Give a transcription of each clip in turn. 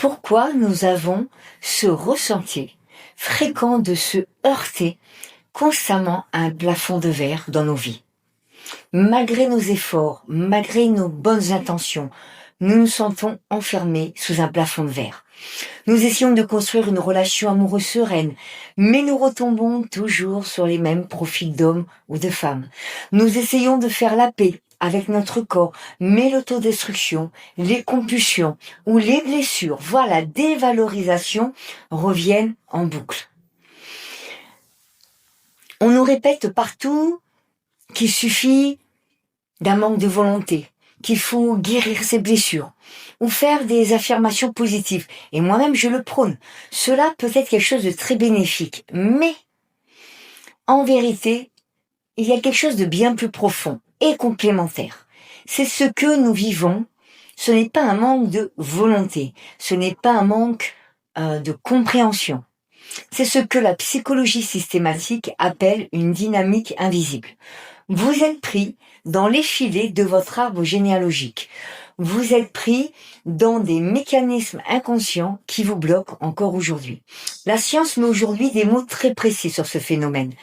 pourquoi nous avons ce ressenti fréquent de se heurter constamment à un plafond de verre dans nos vies. Malgré nos efforts, malgré nos bonnes intentions, nous nous sentons enfermés sous un plafond de verre. Nous essayons de construire une relation amoureuse sereine, mais nous retombons toujours sur les mêmes profils d'hommes ou de femmes. Nous essayons de faire la paix avec notre corps, mais l'autodestruction, les compulsions ou les blessures, voire la dévalorisation reviennent en boucle. On nous répète partout qu'il suffit d'un manque de volonté, qu'il faut guérir ses blessures ou faire des affirmations positives. Et moi-même, je le prône. Cela peut être quelque chose de très bénéfique. Mais, en vérité, il y a quelque chose de bien plus profond et complémentaire. C'est ce que nous vivons. Ce n'est pas un manque de volonté. Ce n'est pas un manque de compréhension. C'est ce que la psychologie systématique appelle une dynamique invisible. Vous êtes pris dans les filets de votre arbre généalogique. Vous êtes pris dans des mécanismes inconscients qui vous bloquent encore aujourd'hui. La science met aujourd'hui des mots très précis sur ce phénomène.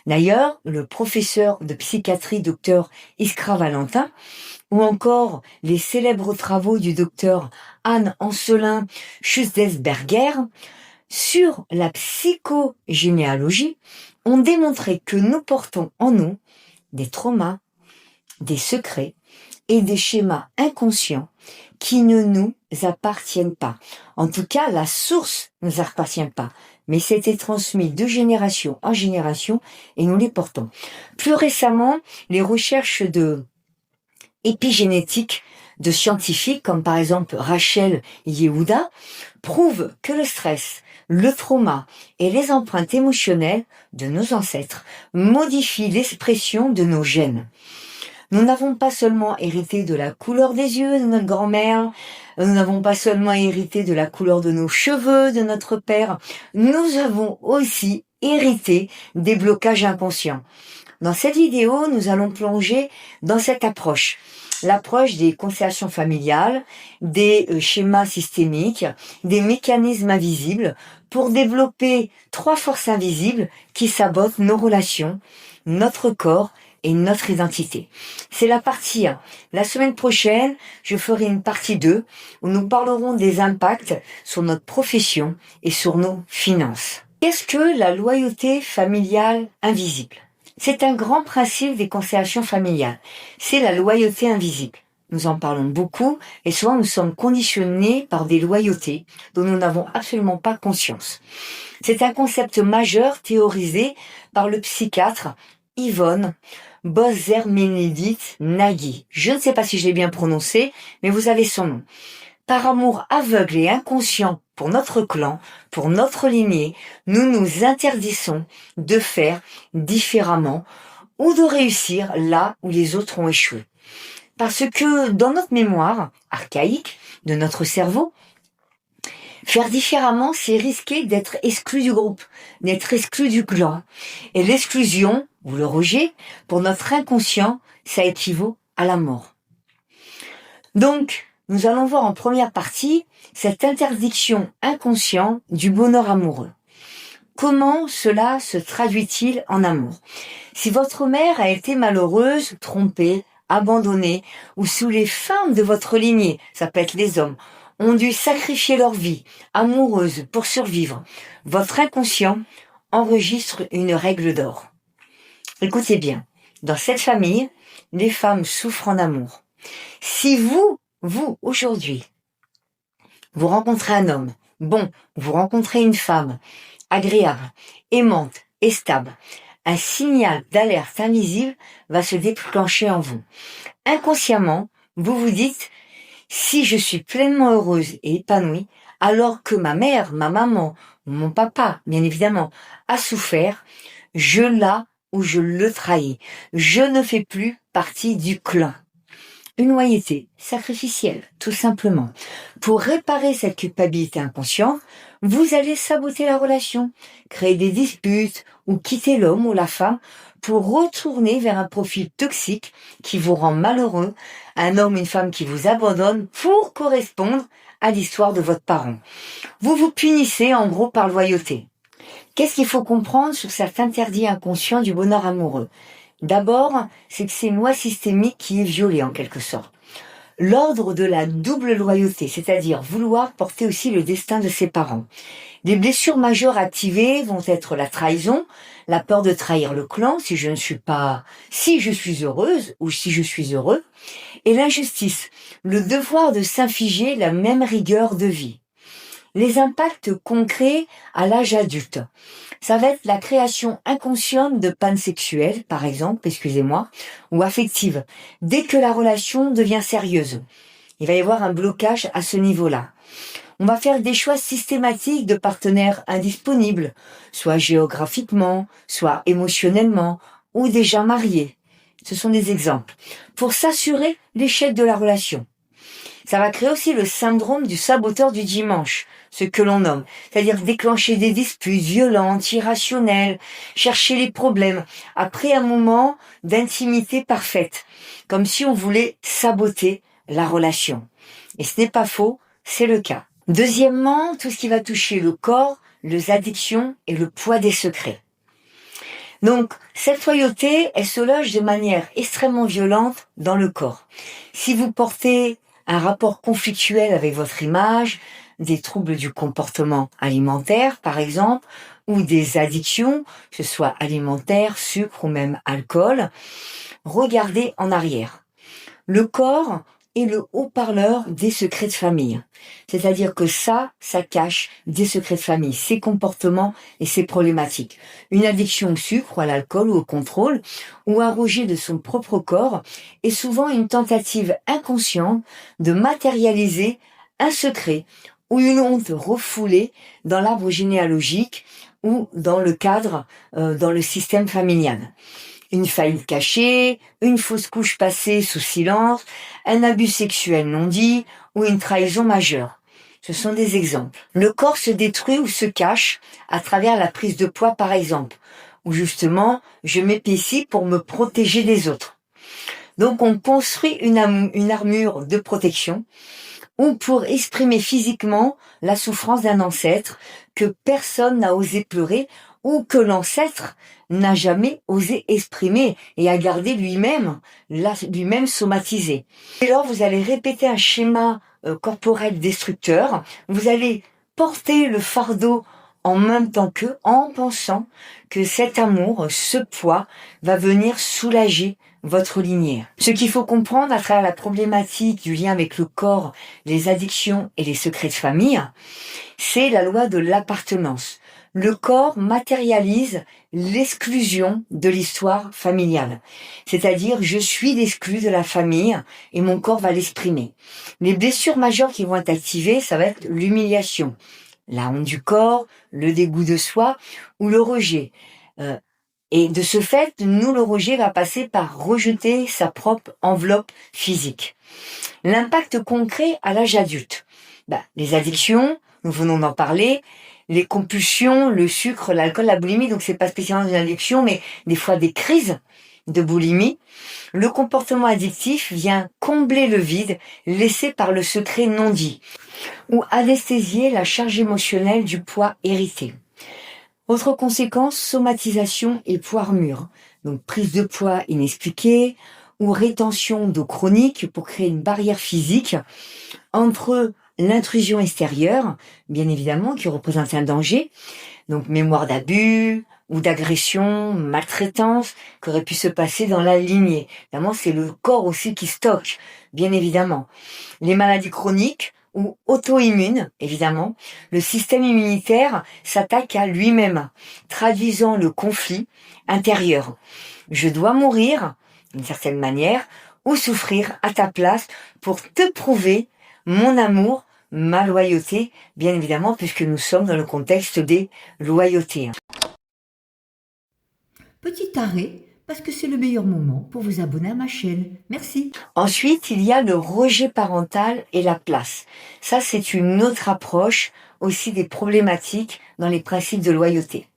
D'ailleurs, le professeur de psychiatrie, Dr Iskra Valentin, ou encore les célèbres travaux du Dr Anne Ancelin Schustesberger sur la psychogénéalogie ont démontré que nous portons en nous des traumas, des secrets et des schémas inconscients qui ne nous appartiennent pas. En tout cas, la source ne nous appartient pas, mais c'était transmis de génération en génération et nous les portons. Plus récemment, les recherches de épigénétique de scientifiques, comme par exemple Rachel Yehuda, prouvent que le stress, le trauma et les empreintes émotionnelles de nos ancêtres modifient l'expression de nos gènes. Nous n'avons pas seulement hérité de la couleur des yeux de notre grand-mère, nous n'avons pas seulement hérité de la couleur de nos cheveux de notre père, nous avons aussi hérité des blocages inconscients. Dans cette vidéo, nous allons plonger dans cette approche. L'approche des constellations familiales, des schémas systémiques, des mécanismes invisibles pour développer 3 forces invisibles qui sabotent nos relations, notre corps et notre identité. C'est la partie 1. La semaine prochaine, je ferai une partie 2 où nous parlerons des impacts sur notre profession et sur nos finances. Qu'est-ce que la loyauté familiale invisible ? C'est un grand principe des constellations familiales. C'est la loyauté invisible. Nous en parlons beaucoup et souvent nous sommes conditionnés par des loyautés dont nous n'avons absolument pas conscience. C'est un concept majeur théorisé par le psychiatre Yvonne Bozermenidit Nagy. Je ne sais pas si je l'ai bien prononcé, mais vous avez son nom. Par amour aveugle et inconscient pour notre clan, pour notre lignée, nous nous interdisons de faire différemment ou de réussir là où les autres ont échoué. Parce que dans notre mémoire archaïque de notre cerveau, faire différemment, c'est risquer d'être exclu du groupe, d'être exclu du clan. Et l'exclusion, ou le rejet, pour notre inconscient, ça équivaut à la mort. Donc, nous allons voir en première partie cette interdiction inconsciente du bonheur amoureux. Comment cela se traduit-il en amour ? Si votre mère a été malheureuse, trompée, abandonnée, ou sous les femmes de votre lignée, ça peut être les hommes, ont dû sacrifier leur vie amoureuse pour survivre, votre inconscient enregistre une règle d'or. Écoutez bien, dans cette famille, les femmes souffrent en amour. Si vous, aujourd'hui, vous rencontrez un homme, vous rencontrez une femme, agréable, aimante et stable, un signal d'alerte invisible va se déclencher en vous. Inconsciemment, vous vous dites, si je suis pleinement heureuse et épanouie, alors que ma mère, ma maman, ou mon papa, bien évidemment, a souffert, je la ou je le trahis. Je ne fais plus partie du clan. Une loyauté sacrificielle, tout simplement. Pour réparer cette culpabilité inconsciente, vous allez saboter la relation, créer des disputes ou quitter l'homme ou la femme pour retourner vers un profil toxique qui vous rend malheureux, un homme ou une femme qui vous abandonne pour correspondre à l'histoire de votre parent. Vous vous punissez en gros par loyauté. Qu'est-ce qu'il faut comprendre sur cet interdit inconscient du bonheur amoureux? D'abord, c'est que c'est une loi systémique qui est violée en quelque sorte. L'ordre de la double loyauté, c'est-à-dire vouloir porter aussi le destin de ses parents. Les blessures majeures activées vont être la trahison, la peur de trahir le clan si je suis heureuse ou si je suis heureux, et l'injustice, le devoir de s'infliger la même rigueur de vie. Les impacts concrets à l'âge adulte. Ça va être la création inconsciente de pannes sexuelles, par exemple, ou affectives, dès que la relation devient sérieuse. Il va y avoir un blocage à ce niveau-là. On va faire des choix systématiques de partenaires indisponibles, soit géographiquement, soit émotionnellement, ou déjà mariés. Ce sont des exemples. Pour s'assurer l'échec de la relation. Ça va créer aussi le syndrome du saboteur du dimanche, ce que l'on nomme. C'est-à-dire déclencher des disputes violentes, irrationnelles, chercher les problèmes, après un moment d'intimité parfaite, comme si on voulait saboter la relation. Et ce n'est pas faux, c'est le cas. Deuxièmement, tout ce qui va toucher le corps, les addictions et le poids des secrets. Donc, cette loyauté, elle se loge de manière extrêmement violente dans le corps. Si vous portez un rapport conflictuel avec votre image, des troubles du comportement alimentaire, par exemple, ou des addictions, que ce soit alimentaire, sucre ou même alcool, regardez en arrière. Le corps est le haut-parleur des secrets de famille. C'est-à-dire que ça cache des secrets de famille, ses comportements et ses problématiques. Une addiction au sucre ou à l'alcool ou au contrôle, ou un rejet de son propre corps, est souvent une tentative inconsciente de matérialiser un secret ou une honte refoulée dans l'arbre généalogique ou dans le cadre, dans le système familial. Une faillite cachée, une fausse couche passée sous silence, un abus sexuel non dit ou une trahison majeure. Ce sont des exemples. Le corps se détruit ou se cache à travers la prise de poids par exemple, où justement je m'épaissis pour me protéger des autres. Donc on construit une armure de protection ou pour exprimer physiquement la souffrance d'un ancêtre que personne n'a osé pleurer ou que l'ancêtre n'a jamais osé exprimer et a gardé lui-même somatisé. Et alors vous allez répéter un schéma corporel destructeur, vous allez porter le fardeau en même temps qu'eux, en pensant que cet amour, ce poids, va venir soulager votre lignée. Ce qu'il faut comprendre à travers la problématique du lien avec le corps, les addictions et les secrets de famille, c'est la loi de l'appartenance. Le corps matérialise l'exclusion de l'histoire familiale. C'est-à-dire, je suis l'exclu de la famille et mon corps va l'exprimer. Les blessures majeures qui vont être activées, ça va être l'humiliation, la honte du corps, le dégoût de soi ou le rejet. Et de ce fait, le rejet va passer par rejeter sa propre enveloppe physique. L'impact concret à l'âge adulte. Les addictions, nous venons d'en parler, les compulsions, le sucre, l'alcool, la boulimie, donc c'est pas spécialement une addiction, mais des fois des crises de boulimie. Le comportement addictif vient combler le vide laissé par le secret non dit, ou anesthésier la charge émotionnelle du poids hérité. Autre conséquence, somatisation et poids mûr. Donc prise de poids inexpliquée ou rétention d'eau chronique pour créer une barrière physique entre l'intrusion extérieure, bien évidemment, qui représente un danger, donc mémoire d'abus ou d'agression, maltraitance, qui aurait pu se passer dans la lignée. Évidemment, c'est le corps aussi qui stocke, bien évidemment. Les maladies chroniques ou auto-immunes, évidemment, le système immunitaire s'attaque à lui-même, traduisant le conflit intérieur. Je dois mourir, d'une certaine manière, ou souffrir à ta place pour te prouver mon amour, ma loyauté, bien évidemment, puisque nous sommes dans le contexte des loyautés. Petit arrêt, parce que c'est le meilleur moment pour vous abonner à ma chaîne. Merci. Ensuite, il y a le rejet parental et la place. Ça, c'est une autre approche aussi des problématiques dans les principes de loyauté.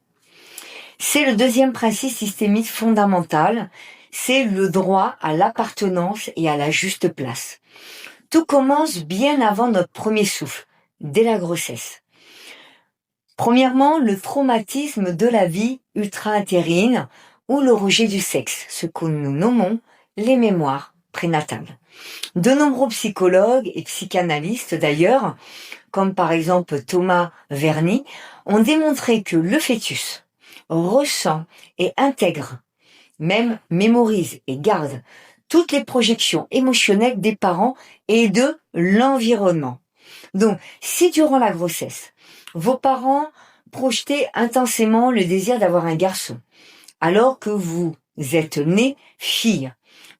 C'est le deuxième principe systémique fondamental, c'est le droit à l'appartenance et à la juste place. Tout commence bien avant notre premier souffle, dès la grossesse. Premièrement, le traumatisme de la vie ultra-utérine ou le rejet du sexe, ce que nous nommons les mémoires prénatales. De nombreux psychologues et psychanalystes d'ailleurs, comme par exemple Thomas Verny, ont démontré que le fœtus ressent et intègre, même mémorise et garde toutes les projections émotionnelles des parents et de l'environnement. Donc, si durant la grossesse, vos parents projetaient intensément le désir d'avoir un garçon, alors que vous êtes né fille,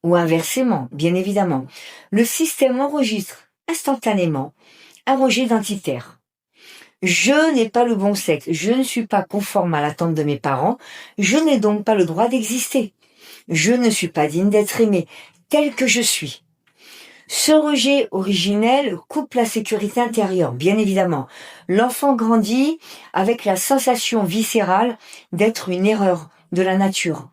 ou inversement, bien évidemment, le système enregistre instantanément un rejet identitaire. Je n'ai pas le bon sexe, je ne suis pas conforme à l'attente de mes parents, je n'ai donc pas le droit d'exister. Je ne suis pas digne d'être aimé, tel que je suis. Ce rejet originel coupe la sécurité intérieure, bien évidemment. L'enfant grandit avec la sensation viscérale d'être une erreur de la nature,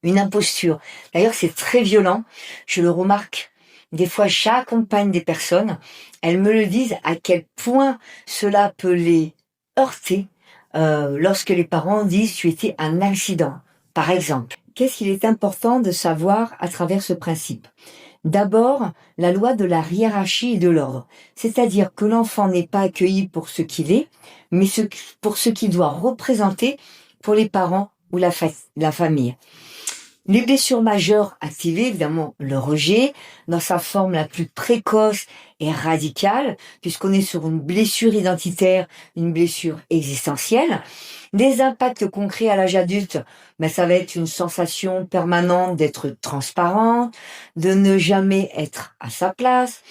une imposture. D'ailleurs, c'est très violent, je le remarque. Des fois, j'accompagne des personnes, elles me le disent à quel point cela peut les heurter lorsque les parents disent « tu étais un accident », par exemple. Qu'est-ce qu'il est important de savoir à travers ce principe ? D'abord, la loi de la hiérarchie et de l'ordre, c'est-à-dire que l'enfant n'est pas accueilli pour ce qu'il est, mais pour ce qu'il doit représenter pour les parents ou la famille. Les blessures majeures activées, évidemment, le rejet, dans sa forme la plus précoce et radicale, puisqu'on est sur une blessure identitaire, une blessure existentielle. Les impacts concrets à l'âge adulte, ça va être une sensation permanente d'être transparent, de ne jamais être à sa place,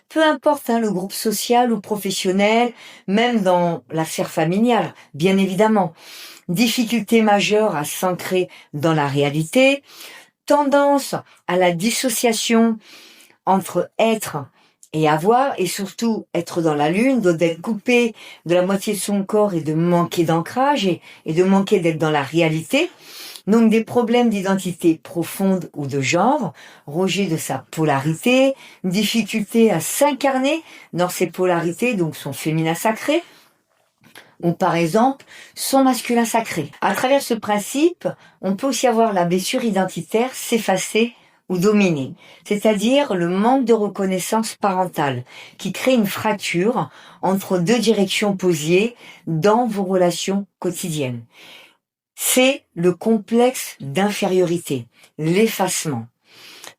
peu importe le groupe social ou professionnel, même dans la sphère familiale, bien évidemment. Difficulté majeure à s'ancrer dans la réalité, tendance à la dissociation entre être et avoir, et surtout être dans la lune, d'être coupé de la moitié de son corps et de manquer d'ancrage et de manquer d'être dans la réalité. Donc des problèmes d'identité profonde ou de genre, rejet de sa polarité, difficulté à s'incarner dans ses polarités, donc son féminin sacré, ou par exemple son masculin sacré. À travers ce principe, on peut aussi avoir la blessure identitaire s'effacer ou dominer, c'est-à-dire le manque de reconnaissance parentale qui crée une fracture entre deux directions opposées dans vos relations quotidiennes. C'est le complexe d'infériorité, l'effacement.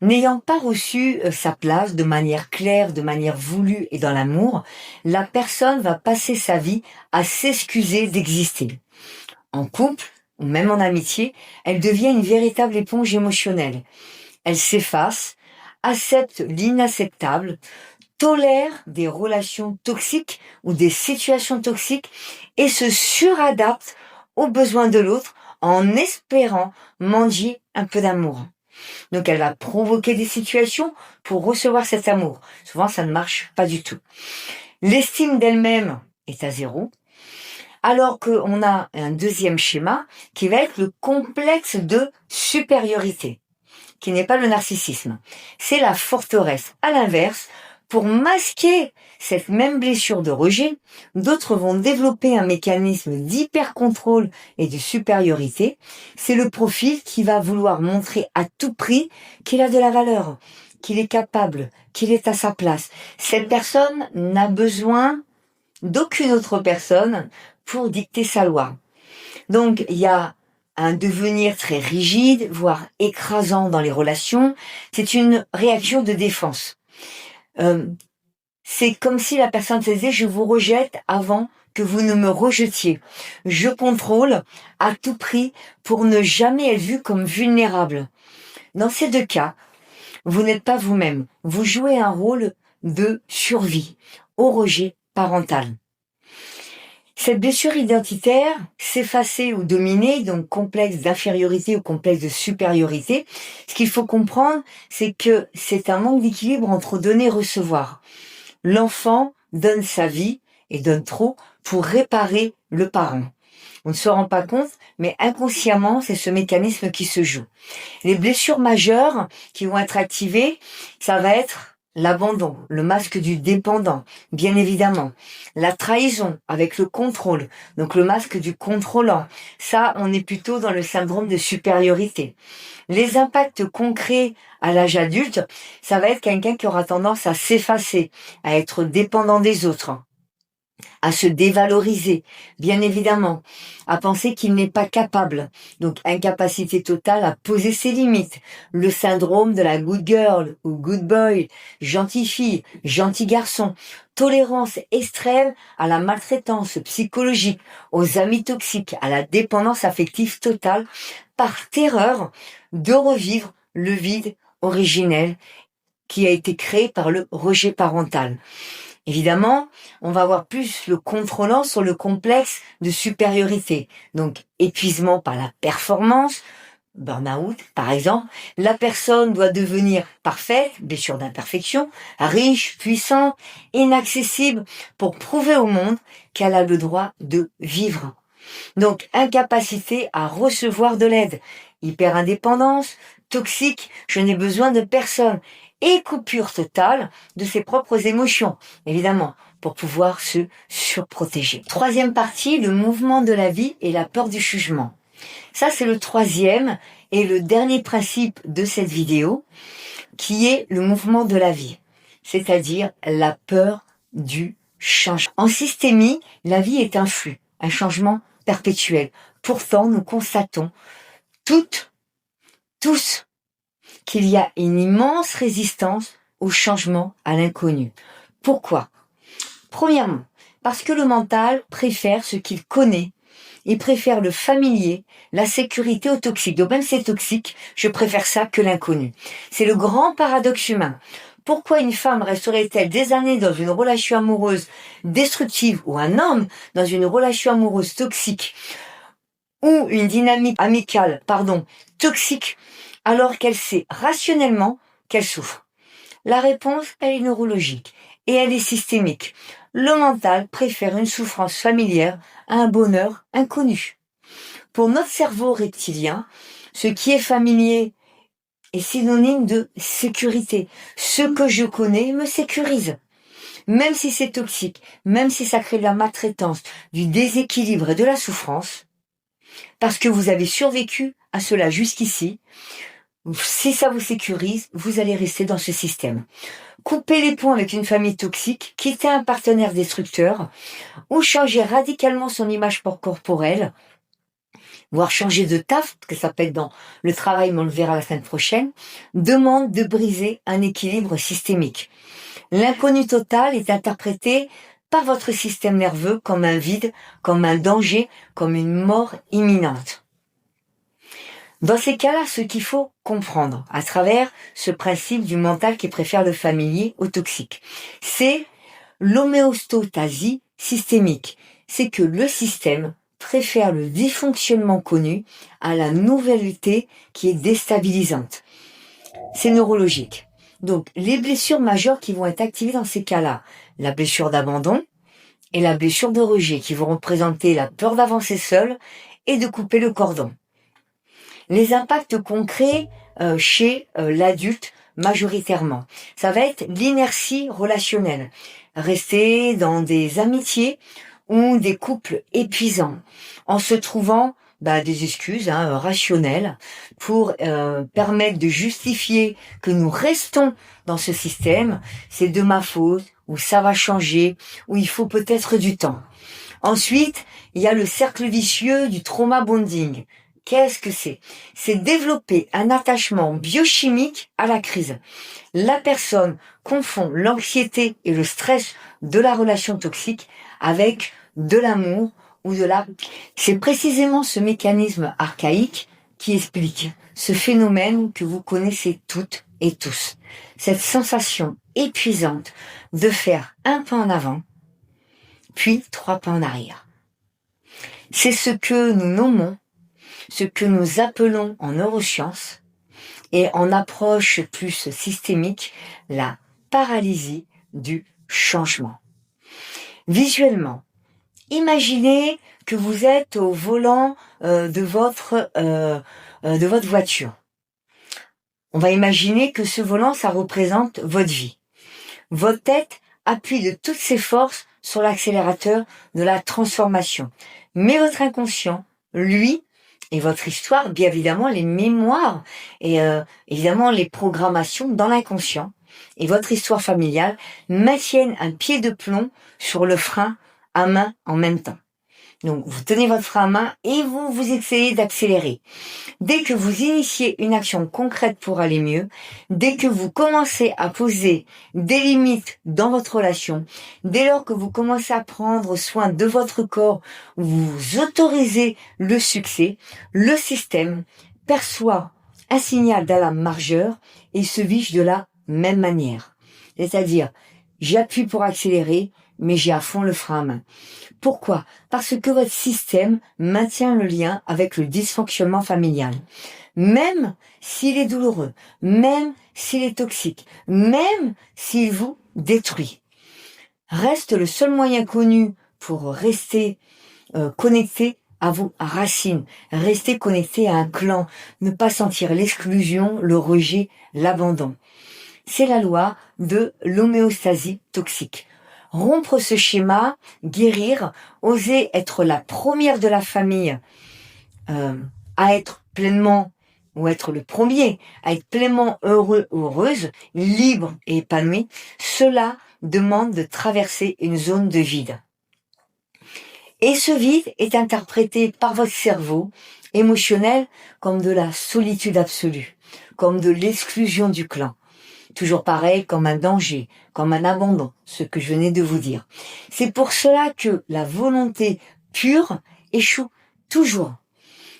N'ayant pas reçu sa place de manière claire, de manière voulue et dans l'amour, la personne va passer sa vie à s'excuser d'exister. En couple, ou même en amitié, elle devient une véritable éponge émotionnelle. Elle s'efface, accepte l'inacceptable, tolère des relations toxiques ou des situations toxiques et se suradapte aux besoins de l'autre en espérant mendier un peu d'amour. Donc elle va provoquer des situations pour recevoir cet amour. Souvent ça ne marche pas du tout. L'estime d'elle-même est à zéro, alors qu'on a un deuxième schéma qui va être le complexe de supériorité, qui n'est pas le narcissisme. C'est la forteresse. À l'inverse, pour masquer cette même blessure de rejet, d'autres vont développer un mécanisme d'hyper-contrôle et de supériorité. C'est le profil qui va vouloir montrer à tout prix qu'il a de la valeur, qu'il est capable, qu'il est à sa place. Cette personne n'a besoin d'aucune autre personne pour dicter sa loi. Donc, il y a un devenir très rigide, voire écrasant dans les relations. C'est une réaction de défense. C'est comme si la personne se disait « je vous rejette avant que vous ne me rejetiez. Je contrôle à tout prix pour ne jamais être vu comme vulnérable. » Dans ces deux cas, vous n'êtes pas vous-même. Vous jouez un rôle de survie au rejet parental. Cette blessure identitaire, s'effacer ou dominer, donc complexe d'infériorité ou complexe de supériorité, ce qu'il faut comprendre, c'est que c'est un manque d'équilibre entre donner et recevoir. L'enfant donne sa vie et donne trop pour réparer le parent. On ne se rend pas compte, mais inconsciemment, c'est ce mécanisme qui se joue. Les blessures majeures qui vont être activées, ça va être l'abandon, le masque du dépendant, bien évidemment. La trahison avec le contrôle, donc le masque du contrôlant. Ça, on est plutôt dans le syndrome de supériorité. Les impacts concrets à l'âge adulte, ça va être quelqu'un qui aura tendance à s'effacer, à être dépendant des autres, à se dévaloriser, bien évidemment, à penser qu'il n'est pas capable. Donc, incapacité totale à poser ses limites. Le syndrome de la good girl ou good boy, gentille fille, gentil garçon. Tolérance extrême à la maltraitance psychologique, aux amis toxiques, à la dépendance affective totale, par terreur de revivre le vide originel qui a été créé par le rejet parental. Évidemment, on va avoir plus le contrôlant sur le complexe de supériorité. Donc, épuisement par la performance, burn-out, par exemple. La personne doit devenir parfaite, blessure d'imperfection, riche, puissante, inaccessible pour prouver au monde qu'elle a le droit de vivre. Donc, incapacité à recevoir de l'aide, hyper-indépendance, toxique, je n'ai besoin de personne, et coupure totale de ses propres émotions, évidemment, pour pouvoir se surprotéger. Troisième partie, le mouvement de la vie et la peur du jugement. Ça, c'est le troisième et le dernier principe de cette vidéo, qui est le mouvement de la vie, c'est-à-dire la peur du changement. En systémie, la vie est un flux, un changement perpétuel. Pourtant, nous constatons tous, qu'il y a une immense résistance au changement, à l'inconnu. Pourquoi? Premièrement, parce que le mental préfère ce qu'il connaît. Il préfère le familier, la sécurité au toxique. Donc même si c'est toxique, je préfère ça que l'inconnu. C'est le grand paradoxe humain. Pourquoi une femme resterait-elle des années dans une relation amoureuse destructive ou un homme dans une relation amoureuse toxique ou une dynamique amicale, toxique, alors qu'elle sait rationnellement qu'elle souffre? La réponse, elle est neurologique et elle est systémique. Le mental préfère une souffrance familière à un bonheur inconnu. Pour notre cerveau reptilien, ce qui est familier est synonyme de sécurité. Ce que je connais me sécurise. Même si c'est toxique, même si ça crée de la maltraitance, du déséquilibre et de la souffrance, parce que vous avez survécu à cela jusqu'ici, si ça vous sécurise, vous allez rester dans ce système. Couper les ponts avec une famille toxique, quitter un partenaire destructeur, ou changer radicalement son image corporelle, voire changer de taf, que ça peut être dans le travail, mais on le verra la semaine prochaine, demande de briser un équilibre systémique. L'inconnu total est interprété par votre système nerveux comme un vide, comme un danger, comme une mort imminente. Dans ces cas-là, ce qu'il faut comprendre à travers ce principe du mental qui préfère le familier au toxique, c'est l'homéostasie systémique. C'est que le système préfère le dysfonctionnement connu à la nouveauté qui est déstabilisante. C'est neurologique. Donc, les blessures majeures qui vont être activées dans ces cas-là, la blessure d'abandon et la blessure de rejet qui vont représenter la peur d'avancer seul et de couper le cordon. Les impacts concrets chez l'adulte majoritairement, ça va être l'inertie relationnelle. Rester dans des amitiés ou des couples épuisants en se trouvant des excuses rationnelles pour permettre de justifier que nous restons dans ce système. C'est de ma faute, ou ça va changer, ou il faut peut-être du temps. Ensuite, il y a le cercle vicieux du trauma bonding. Qu'est-ce que c'est? C'est développer un attachement biochimique à la crise. La personne confond l'anxiété et le stress de la relation toxique avec de l'amour ou de la... C'est précisément ce mécanisme archaïque qui explique ce phénomène que vous connaissez toutes et tous. Cette sensation épuisante de faire un pas en avant, puis 3 pas en arrière. C'est ce que nous nommons, ce que nous appelons en neurosciences et en approche plus systémique, la paralysie du changement. Visuellement, imaginez que vous êtes au volant de votre voiture. On va imaginer que ce volant, ça représente votre vie. Votre tête appuie de toutes ses forces sur l'accélérateur de la transformation. Mais votre inconscient, lui, et votre histoire, bien évidemment les mémoires et évidemment les programmations dans l'inconscient et votre histoire familiale maintiennent un pied de plomb sur le frein à main en même temps. Donc, vous tenez votre frein à main et vous essayez d'accélérer. Dès que vous initiez une action concrète pour aller mieux, dès que vous commencez à poser des limites dans votre relation, dès lors que vous commencez à prendre soin de votre corps, vous autorisez le succès, le système perçoit un signal d'alarme majeur et se fiche de la même manière. C'est-à-dire, j'appuie pour accélérer, mais j'ai à fond le frein à main. Pourquoi ? Parce que votre système maintient le lien avec le dysfonctionnement familial. Même s'il est douloureux, même s'il est toxique, même s'il vous détruit. Reste le seul moyen connu pour rester connecté à vos racines, rester connecté à un clan, ne pas sentir l'exclusion, le rejet, l'abandon. C'est la loi de l'homéostasie toxique. Rompre ce schéma, guérir, oser être la première de la famille à être pleinement, ou être le premier, à être pleinement heureux, heureuse, libre et épanoui, cela demande de traverser une zone de vide. Et ce vide est interprété par votre cerveau émotionnel comme de la solitude absolue, comme de l'exclusion du clan. Toujours pareil, comme un danger, comme un abandon, ce que je venais de vous dire. C'est pour cela que la volonté pure échoue toujours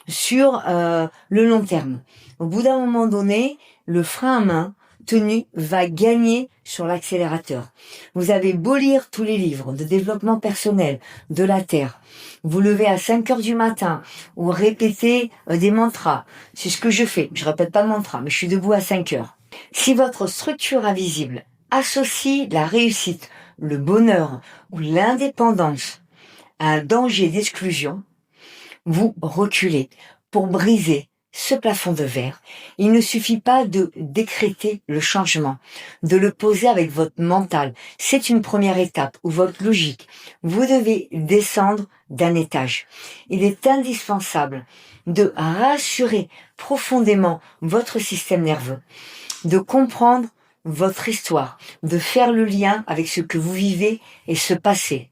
sur le long terme. Au bout d'un moment donné, le frein à main tenu va gagner sur l'accélérateur. Vous avez beau lire tous les livres de développement personnel, de la Terre, vous levez à 5 heures du matin ou répétez des mantras. C'est ce que je fais. Je répète pas de mantra, mais je suis debout à 5 heures. Si votre structure invisible associe la réussite, le bonheur ou l'indépendance à un danger d'exclusion, vous reculez. Pour briser ce plafond de verre, il ne suffit pas de décréter le changement, de le poser avec votre mental. C'est une première étape ou votre logique. Vous devez descendre d'un étage. Il est indispensable de rassurer profondément votre système nerveux, de comprendre votre histoire, de faire le lien avec ce que vous vivez et ce passé,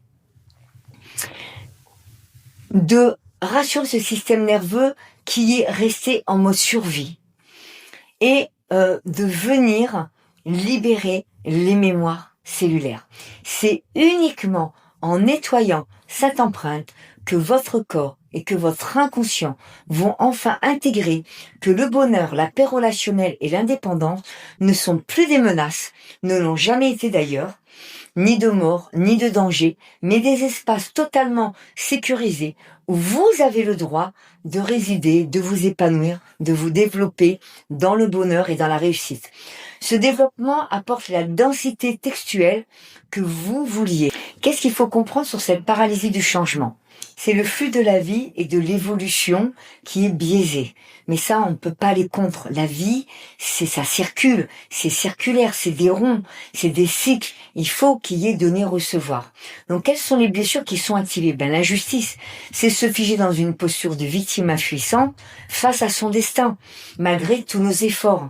de rassurer ce système nerveux qui est resté en mode survie et de venir libérer les mémoires cellulaires. C'est uniquement en nettoyant cette empreinte que votre corps et que votre inconscient vont enfin intégrer que le bonheur, la paix relationnelle et l'indépendance ne sont plus des menaces, ne l'ont jamais été d'ailleurs, ni de mort, ni de danger, mais des espaces totalement sécurisés où vous avez le droit de résider, de vous épanouir, de vous développer dans le bonheur et dans la réussite. Ce développement apporte la densité textuelle que vous vouliez. Qu'est-ce qu'il faut comprendre sur cette paralysie du changement ? C'est le flux de la vie et de l'évolution qui est biaisé. Mais ça, on ne peut pas aller contre. La vie, ça circule, c'est circulaire, c'est des ronds, c'est des cycles. Il faut qu'il y ait donner-recevoir. Donc, quelles sont les blessures qui sont activées ? L'injustice, c'est se figer dans une posture de victime impuissante face à son destin, malgré tous nos efforts.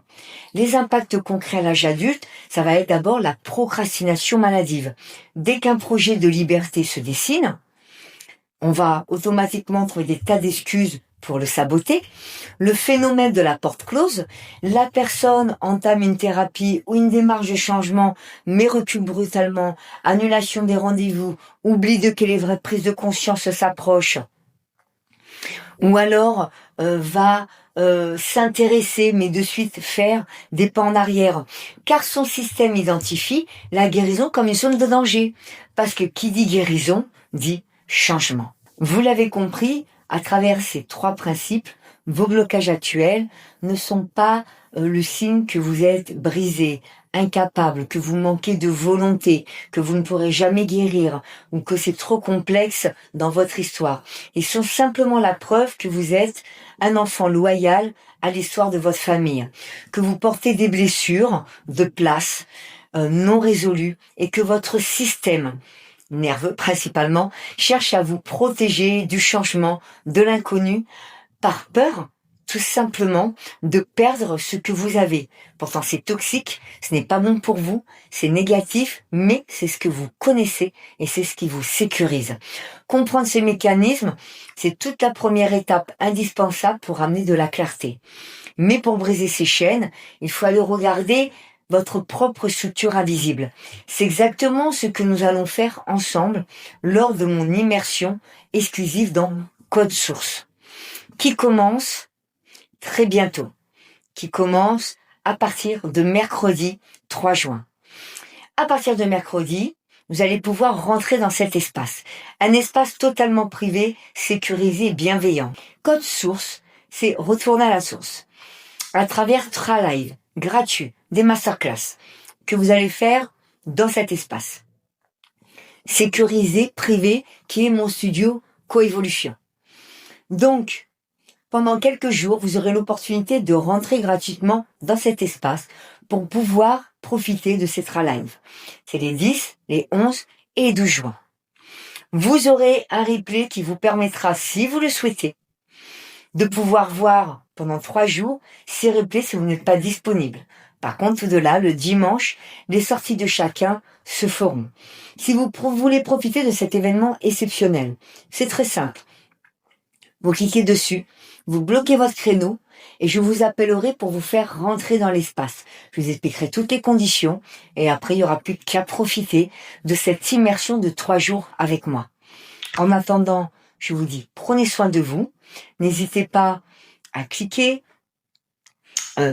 Les impacts concrets à l'âge adulte, ça va être d'abord la procrastination maladive. Dès qu'un projet de liberté se dessine, on va automatiquement trouver des tas d'excuses pour le saboter. Le phénomène de la porte close, la personne entame une thérapie ou une démarche de changement, mais recule brutalement, annulation des rendez-vous, oublie de que les vraies prises de conscience s'approchent, ou alors va s'intéresser, mais de suite faire des pas en arrière, car son système identifie la guérison comme une zone de danger, parce que qui dit guérison dit changement. Vous l'avez compris, à travers ces 3 principes, vos blocages actuels ne sont pas le signe que vous êtes brisé, incapable, que vous manquez de volonté, que vous ne pourrez jamais guérir ou que c'est trop complexe dans votre histoire. Ils sont simplement la preuve que vous êtes un enfant loyal à l'histoire de votre famille, que vous portez des blessures de place, non résolus et que votre système nerveux principalement cherche à vous protéger du changement, de l'inconnu, par peur tout simplement de perdre ce que vous avez. Pourtant c'est toxique, ce n'est pas bon pour vous, c'est négatif, mais c'est ce que vous connaissez et c'est ce qui vous sécurise. Comprendre ces mécanismes, c'est toute la première étape indispensable pour amener de la clarté. Mais pour briser ces chaînes, il faut aller regarder votre propre structure invisible. C'est exactement ce que nous allons faire ensemble lors de mon immersion exclusive dans Code Source, qui commence très bientôt, qui commence à partir de mercredi 3 juin. À partir de mercredi, vous allez pouvoir rentrer dans cet espace. Un espace totalement privé, sécurisé et bienveillant. Code Source, c'est retourner à la source. À travers 3 lives gratuits, des masterclass que vous allez faire dans cet espace. Sécurisé, privé, qui est mon studio Coévolution. Donc, pendant quelques jours, vous aurez l'opportunité de rentrer gratuitement dans cet espace pour pouvoir profiter de ces live. C'est les 10, les 11 et les 12 juin. Vous aurez un replay qui vous permettra, si vous le souhaitez, de pouvoir voir pendant 3 jours ces replays si vous n'êtes pas disponible. Par contre, tout de là, le dimanche, les sorties de chacun se feront. Si vous voulez profiter de cet événement exceptionnel, c'est très simple. Vous cliquez dessus, vous bloquez votre créneau et je vous appellerai pour vous faire rentrer dans l'espace. Je vous expliquerai toutes les conditions et après il n'y aura plus qu'à profiter de cette immersion de 3 jours avec moi. En attendant, je vous dis, prenez soin de vous. N'hésitez pas à cliquer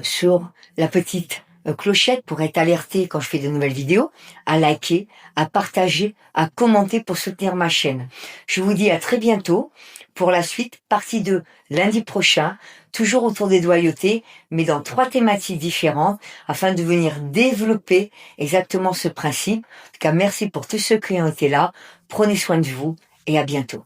sur la petite clochette pour être alerté quand je fais de nouvelles vidéos, à liker, à partager, à commenter pour soutenir ma chaîne. Je vous dis à très bientôt pour la suite, partie 2 lundi prochain, toujours autour des doyautés, mais dans 3 thématiques différentes afin de venir développer exactement ce principe. En tout cas, merci pour tous ceux qui ont été là. Prenez soin de vous et à bientôt.